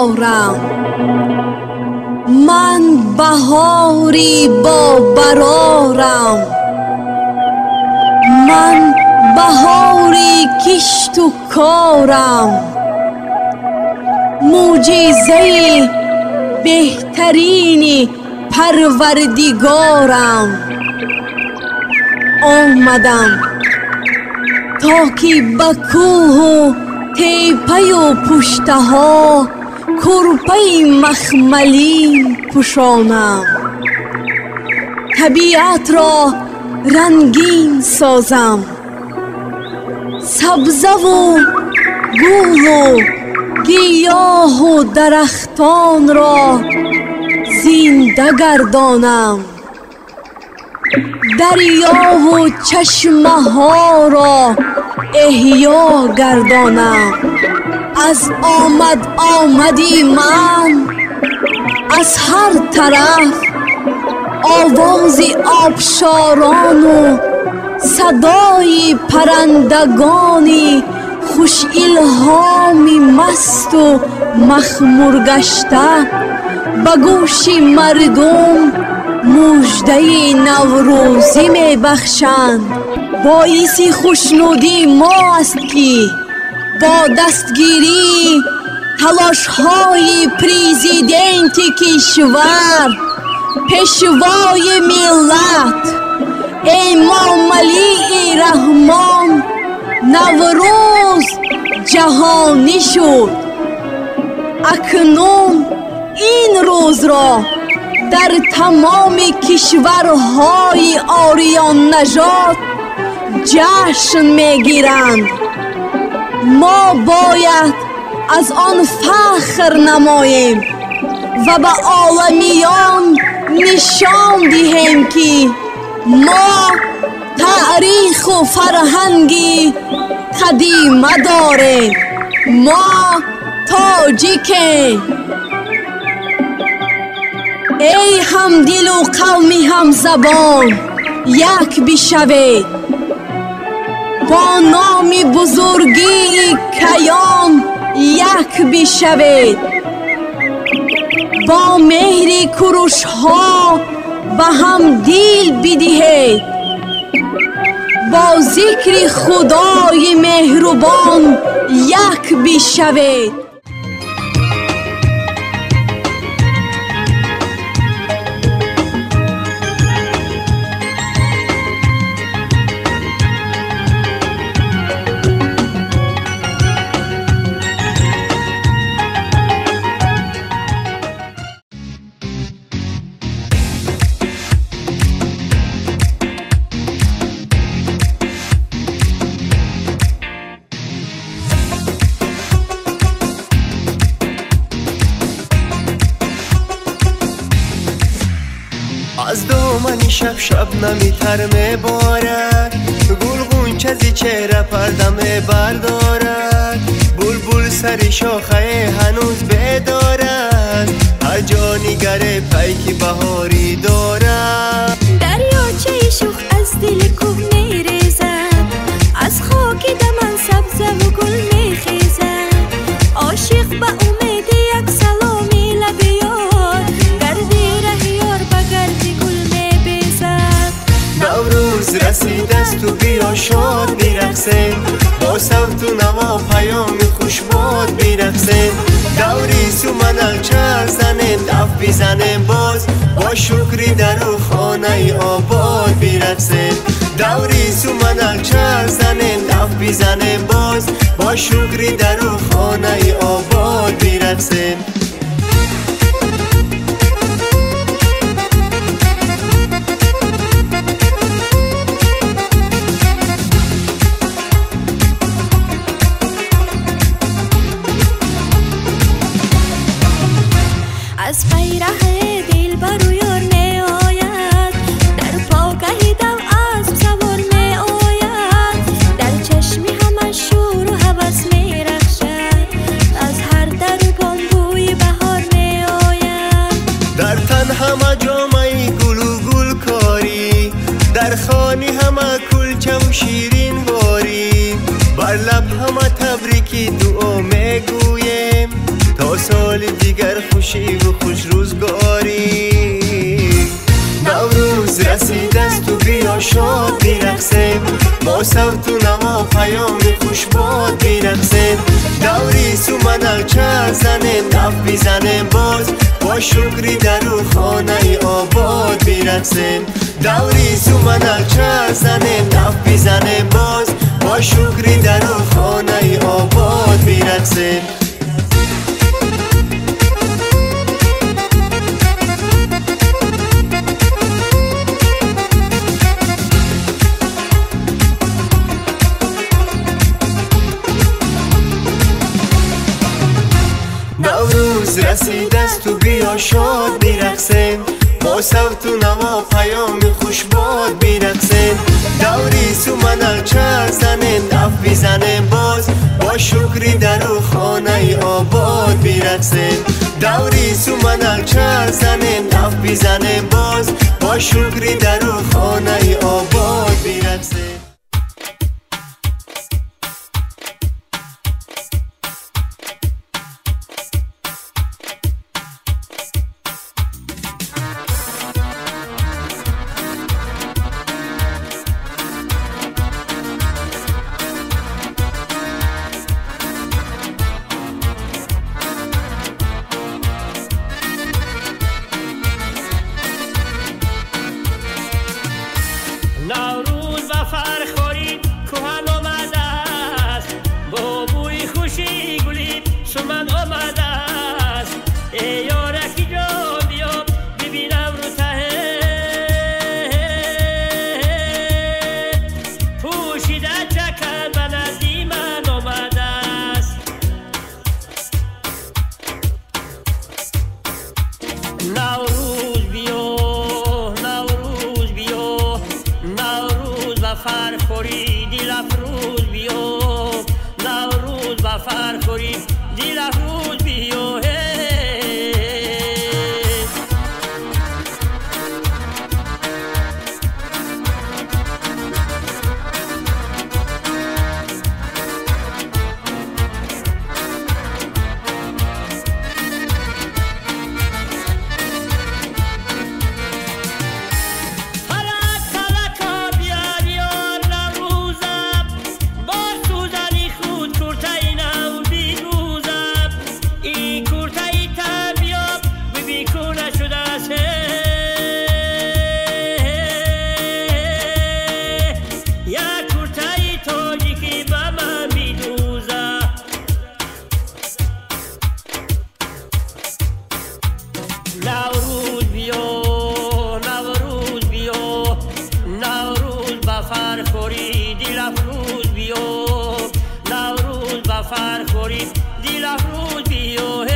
بهارم، من بهاری با برارم، من بهاری کشت و کارم، معجزه بهترین پروردگارم. آمدم تا که به کوه و تیپه و پشته ها کرپه مخملی پوشانم، طبیعت را رنگین سازم، سبزه و گل و گیاه و درختان را زنده گردانم، دریا و چشمه ها را احیا گردانم. از آمدی من از هر طرف آواز آبشاران و صدای پرندگانی خوش الهامی مست و مخمور گشته به گوش مردم مژده نوروزی می بخشند. باعث خوشنودی ما است که با دستگیری تلاش های پریزیدنت کشور، پیشوای ملت امام علی رحمان، نوروز جهانی شد. اکنون این روز را در تمام کشورهای آریان نژاد جشن میگیرند. ما باید از آن فخر نماییم و به عالمیان نشان دهیم که ما تاریخ و فرهنگی قدیمه داریم، ما تاجیکیم. ای همدل و قومی همزبان یک بشوید، با نام بزرگی کیان یک بشوید، با مهر کوروش ها به هم دل بدهید، با ذکر خدای مهربان یک بشوید. از دامنی شب شبنمی تر میبارد، گل غنچه چهره پرده میبردارد، بلبل سر شاخه هنوز بدارد، هر جا نگره پیک بهاری دارد. دریاچه شوخ از دل کوه میریزد، از خاک دمن سبزه و گل میخیزد، عاشق به امید یک سلامی لب یار، گردی ره یار به گردی گل میبیزد. نوروز رسید است و بیا شاد برقصیم، با صوت و نوا پیام خوشباد برقصیم، دوری سومنال چر زنیم دف بزنیم باز، با شکری در و خانه آباد برقصیم، دوری سومنال چر زنیم دف بزنیم باز، با شکری در و خانه آباد برقصیم. از غیره دل برو یار می آید، در پاگهی دو اسب سوار می آید، در چشمی همه شور و هوس می رخشد، از هر در و بانبوی بهار می آید. در تن همه جامعی گل و گل کاری، در خانی همه کلچه و شیرین واری، بر لب همه تبریکی دعا می گویم، تا سال دیگر خوشی و خوش روزگاری. نوروز رسید است و بیا شاد بیرقصیم، با صوت و نوا پیام خوش باد بیرقصیم. دوری سومنال چه زنیم دف بیزنیم باز، با شکری در او خانه آباد بیرقصیم. دوری سومنال چه زنیم دف بیزنیم باز، با شکری در او خانه آباد بیرقصیم. نوروز رسید است و بیا شاد بیرقصیم، با صوت و نوا پیام خوش باد بیرقصیم. دوری سومنال چه زنیم دف بیزنیم باز، با شکری در او خانه آباد بیرقصیم. دوری سومنال چه زنیم دف بیزنیم باز، با شکری در او خانه آباد بیرقصیم. نوروز و فرخوری کهن آمده است، با بوی خوشی گلی سمن آمده است. ای یارکی جان بیا ببینم رو ته پوشیده چکن به نزدی من آمده است. نوروز بیا نوروز بیا، نوروز و فرخوری دل افروز بیا، نوروز و فرخوری دل افروز بیا. نوروز بیا نوروز بیا، نوروز با فرخوری دل افروز بیا، نوروز با فرخوری دل افروز بیا.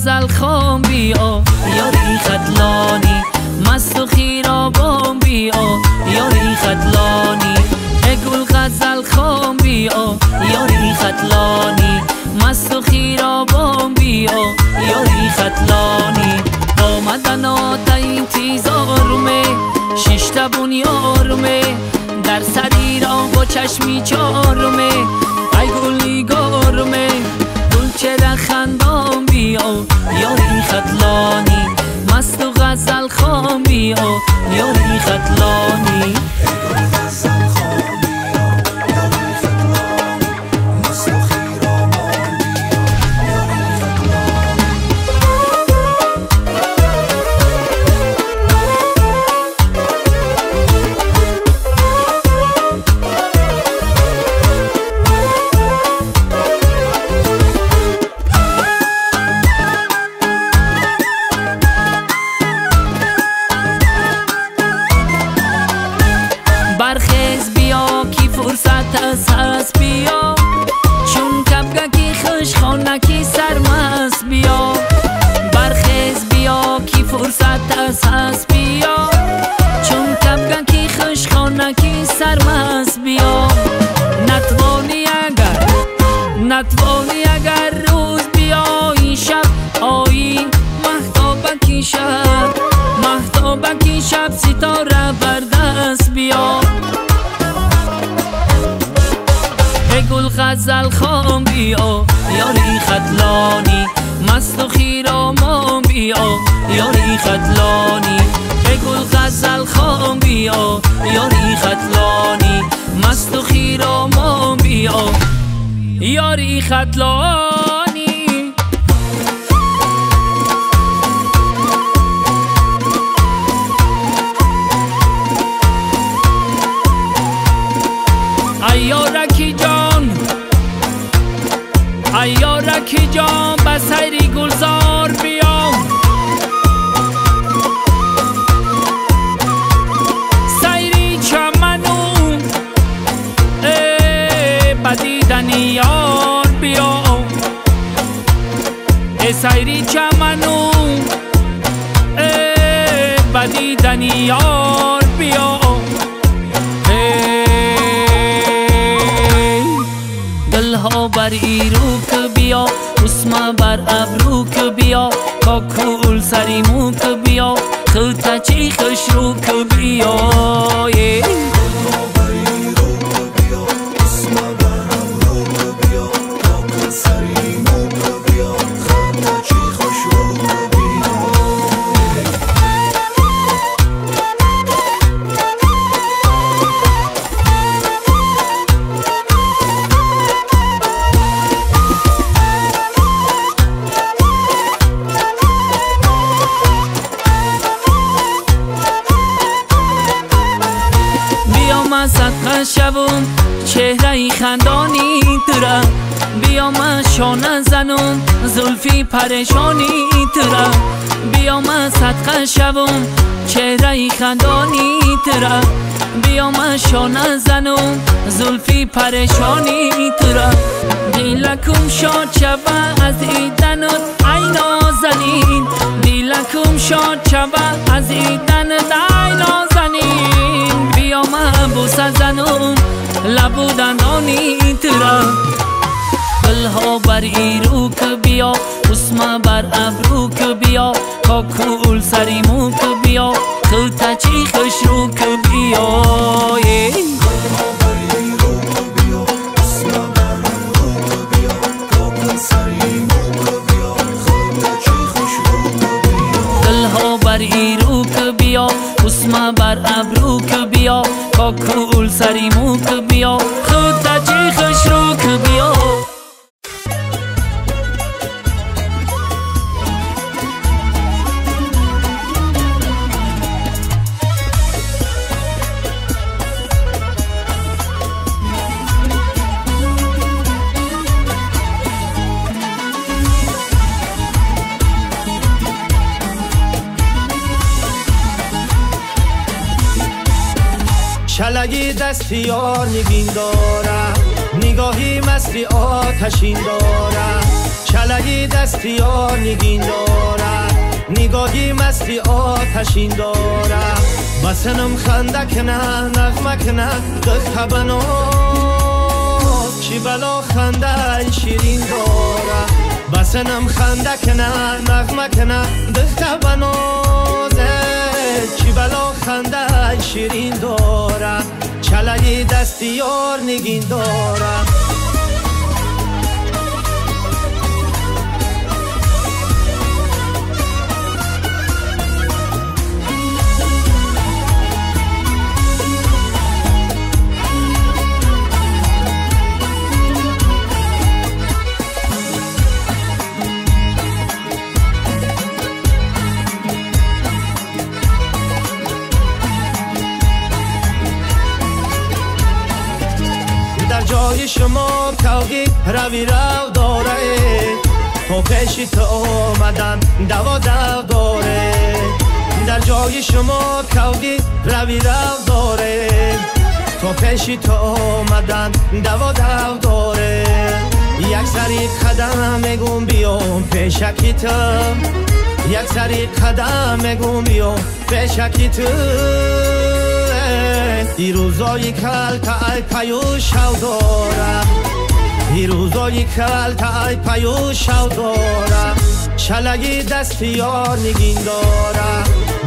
غزل خام بیا یاری خطلانی مست و خیرابان بیا یاری خطلانی گل غزل خام بیا یاری خطلانی مست و خیرابان بیا یاری خطلانی آمدن آتا این تیز آرمه ششتا بنیارمه در سری را با چشمی چارمه ای گلی گارمه گل چرا خندان بیا یاری خطلانی مست و غزل خام بیا یاری خطلانی برخیز بیا کی فرصت هست بیا چون کبگه کی خوش خانه کی سرمست بیا برخیز بیا کی فرصت هست بیا چون کبگه کی خوش خانه کی سرمست بیا نتوانی اگر روز بیایی شب آیی مهتابه کی شب ستاره بر دست بیا گل غزل خام بیا یاری خطلانی مست و خیرامان بیا یاری خطلانی گل غزل خام بیا یاری خطلانی مست و خیرامان بیا یاری خطلانی ایارکی جان به سیری گلزار بیام سیری چمنو بدیدن یار بیام سیری چمنو بدیدن یار بیام دلها بر ایروک بیا اسما بر ابروک بیا کاکول سریموک بیا خلطه چی خشروک بیا صدقه شوم چهره خندانی ترا بیا من شانه زنم زلفی پریشانی ترا بیا من صدقه شوم چهره خندانی ترا بیا من شانه زنم زلفی پریشانی ترا دیلکم شاد شوه از ایدنت ای نازنین دیلکم شاد شوه از ایدنت ای نازنین بیا من بوسه زنم لبو دندانی ترا دلها بر ایروک بیا اسما بر ابروک بیا کاکول سریموک بیا خلطه چی خشروک بیا دلها بر ایروک بیا اسما بر ابروک بیا کاکول سریموک بیا خلطه چی خشروک بیا شلگی دستی یار نگین دارم نگاهی مصری آتشین دارم چلگی دستی یار نگین داره نگاهی مستی آتشین داره بسنم خنده کنه نغمه کنه دخت بناز چی بلا خنده شیرین داره بسنم خنده کنه نغمه کنه دخت بناز چی بلا خنده شیرین داره چلگی دستی یار نگین داره جای شما کوگی روی رو داره تو پیشی تو آمدن دوا داره در جای شما کوگی روی رو داره تو پیشی تو آمدن دوا داره یک سری قدم میگم بیام پیشکی تو یک سری قدم میگم بیام پیشکی تو ای روزای کل تا ای پیوش شو دارم ای روزای کل تا ای پیوش شو دارم چلگی دستی یار نگین دارم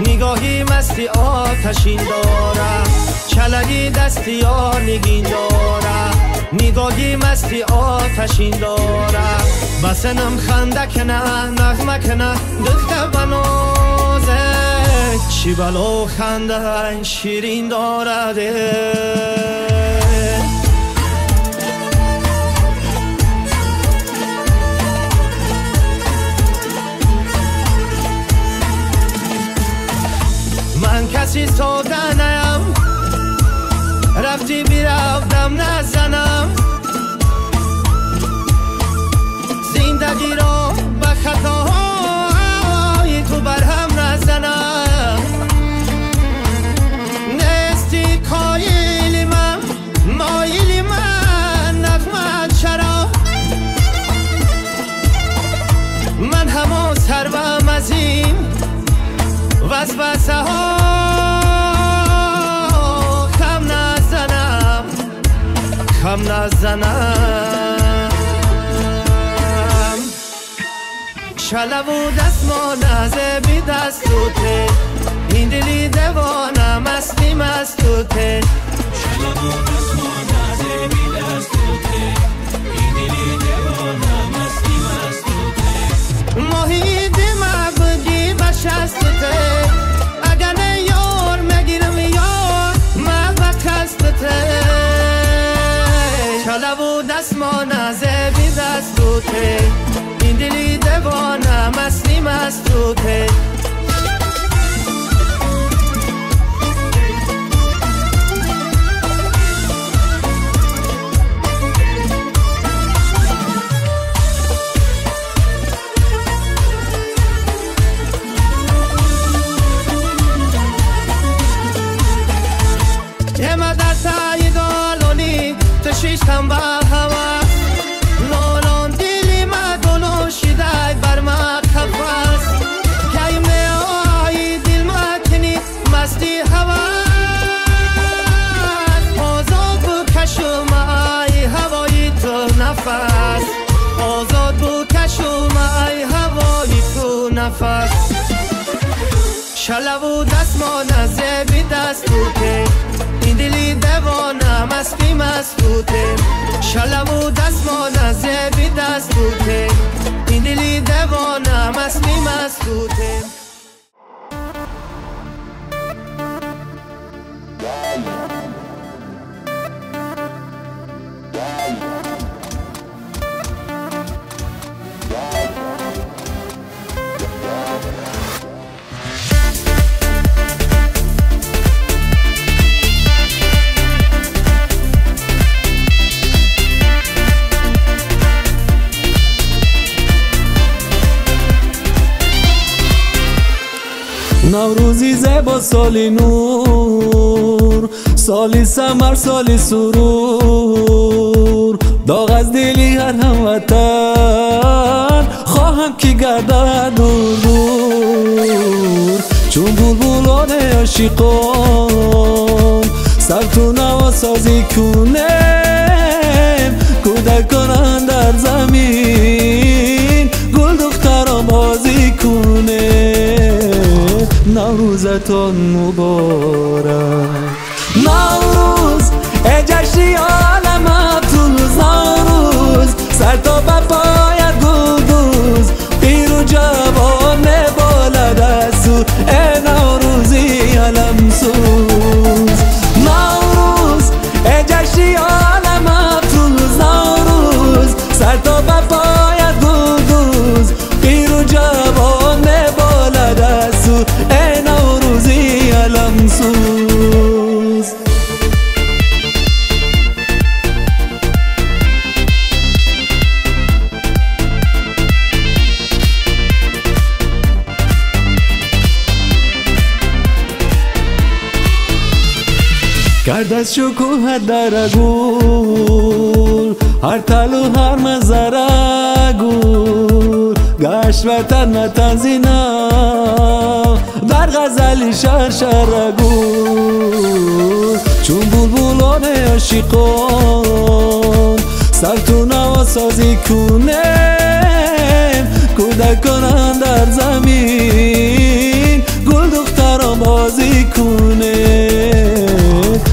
نگاهی مستی آتشین دارم چلگی دستی یار نگین دارم نگاهی مستی آتشین دارم بسنم خنده کنه نغمه کنه دخت بنازه چی بلا خنده شیرین دارده من کسی ساده نیم رفتی بیرفتم نزنم زندگی را به خطاهای تو برهم نزنم نستی قایلی من مایلی من نغمت چرا من همه سرم از این وسوسه ها خم نزنم شلو و دستمانه بی دستوته این دلی دوانه مستی مستوته شلو و دستمانه بی دستوته این دلی دوانه مستی مستوته محیط مبگی بشستوته اگر یار مگیرم یار مبکستوته شلو و دستمانه بی دستوته این دلی دوانه مستی مستوته همه در تایی دالونی تشیشتم به هوا نالان دیلی ما دلوشیده بر ما خفاست کهیم آی دل ما کنی مستی هوا آزاد بو کشم آی هوای تو نفس آزاد بو کشم آی هوای تو نفس شلو و دستمانه بی دستوته این دلی دوانه مستی مستوته شلو و دستمانه بی دستوته این دلی دوانه مستی مستوته نوروزی زیبا سالی نور سالی سمر سالی سرور داغ از دلی هر هموطن خواهم که گردد دور دور چون بلبلان عاشقان سر تو نوا سازی کنم کودکان در زمین گل دختران بازی کنم نوروزتان مبارک نوروز ای جشنی عالم افروز نوروز سر تا به پایت گلدوز پیر و جوان بالد از او ای نوروزی علم سوز نوروز ای جشنی عالم افروز نوروز سر تا به پایت گلدوز پیر و جوان بالد از او ای نوروزی علم سوز کرد از شکوه در گل هر تل و هر مزره گل گشت وطن تنزینم در غزل شرشر گل چون بلبلان عاشقان سر تو نوا سازی کنم کودکان در زمین گل دختران بازی کنم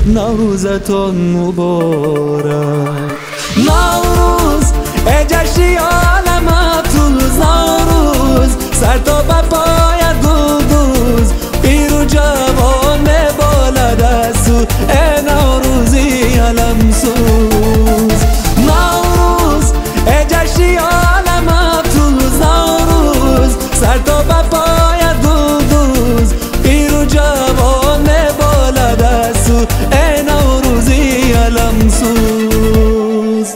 نوروزتان مبارک نوروز ای جشنی عالم افروز نوروز سر تا به پایت گلدوز پیر و جوان بالد از او ای نوروزی علم سوز نوروز ای جشنی عالم افروز نوروز سر تا به پایت گلدوز پیر و جوان بالد از او ای نوروزی علم سوز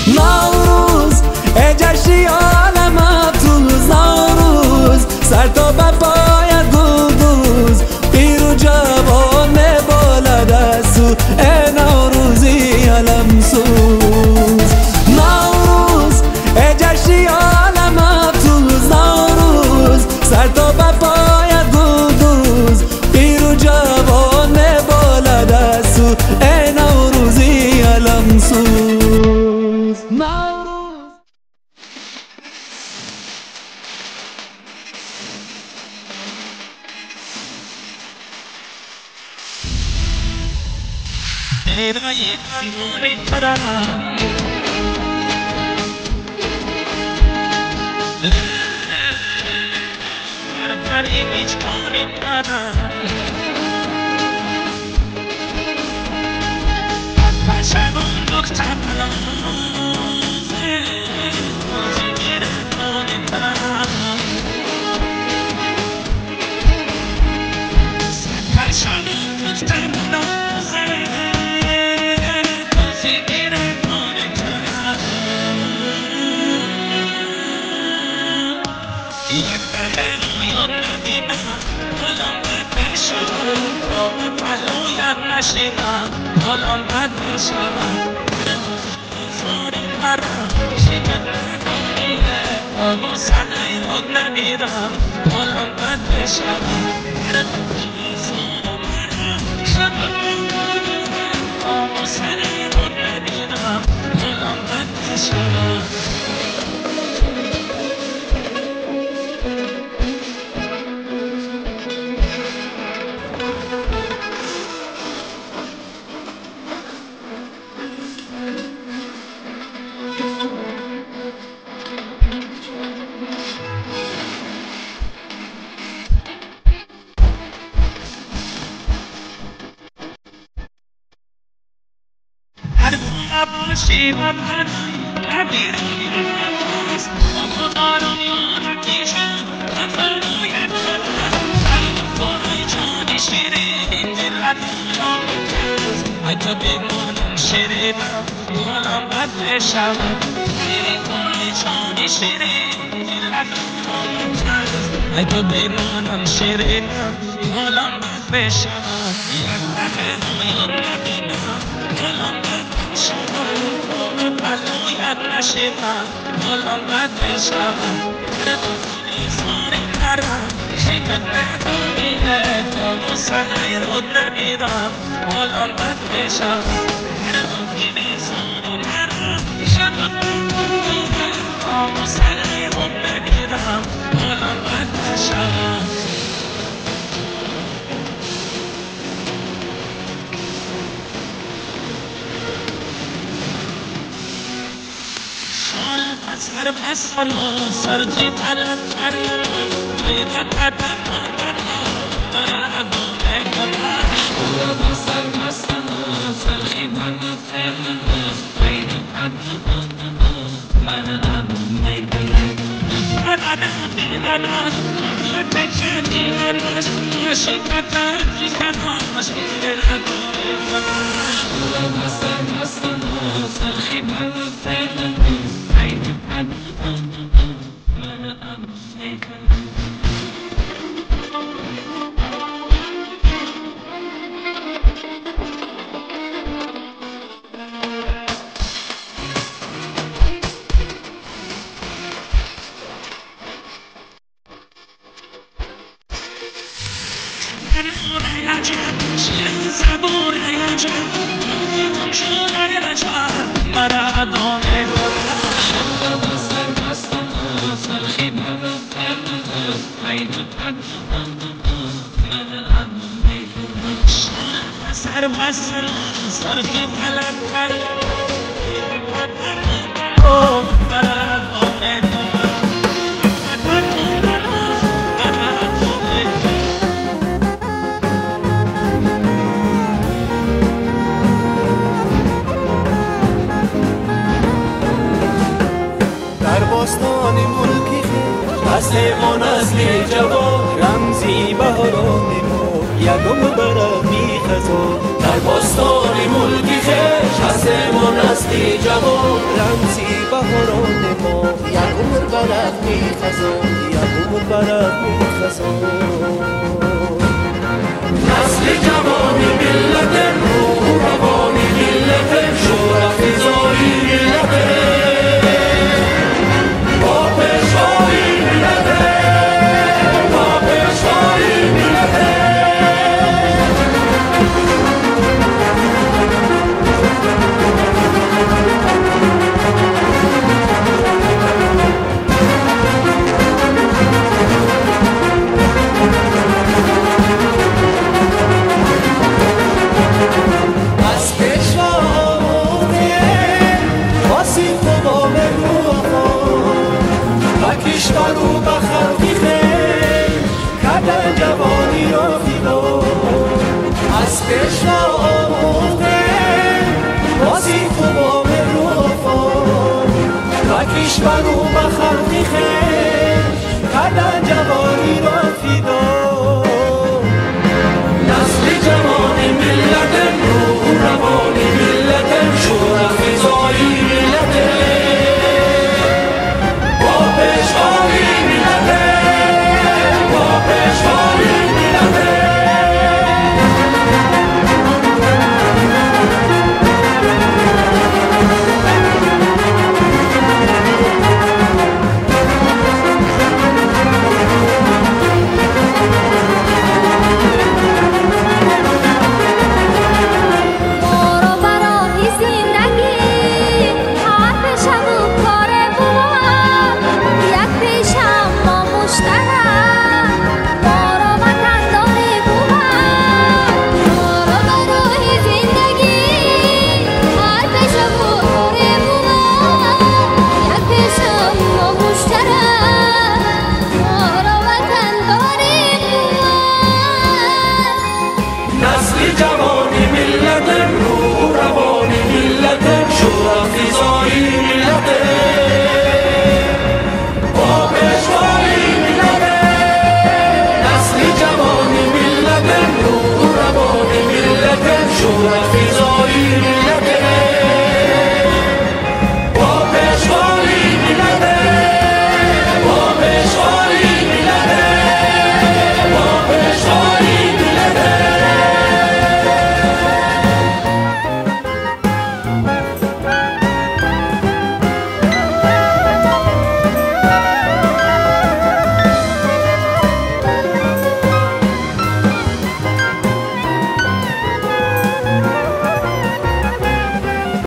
نوروز ای جشنی عالم افروز نوروز سر تا به پایت گلدوز پیر و جوان بالد از او ای نوروزی علم سوز نوروز ای جشنی عالم افروز نوروز سر تا به پایت گلدوز پیر و جوان بالد از او ای نوروزی علم سوز نوروز I حالم بد بشم میری کنی چونی شیرین اگه بمانم شیرینم حالم بد بشم یک دفعه میان نبینم حالم بد بشم بلویت نشیدم حالم بد بشم فاری نرم شکل ندارینه تا سنه رود نمیدم حالم بد بشم فاری نرم شکل ندارینه تا سنه رود نمیدم حالم بد بشم سر بسر سر جی طلب کریم بیدت عدد درد نکرد شلو سر بسر سر خیبن فعلا بیدت عدد من میدونم عدد بیدن تکشنی نرس شکت کنم مشکل شلو بسر سر خیبن فعلا سر بسر سر کی فلک کاری او برات در باستان ملکی خیش از حیوان اصلی جوان رمزی بهاران ما یکم برد بی خزان در باستان ملکی خیش از حیوان اصلی جوان رمزی بهاران ما یکم برد بی خزان یکم برد بی خزان نسل جوان ملت روح روان ملت شورا فضای ملت کشورو با خلقی خیل کردن جوانی را فیدا از پیشوا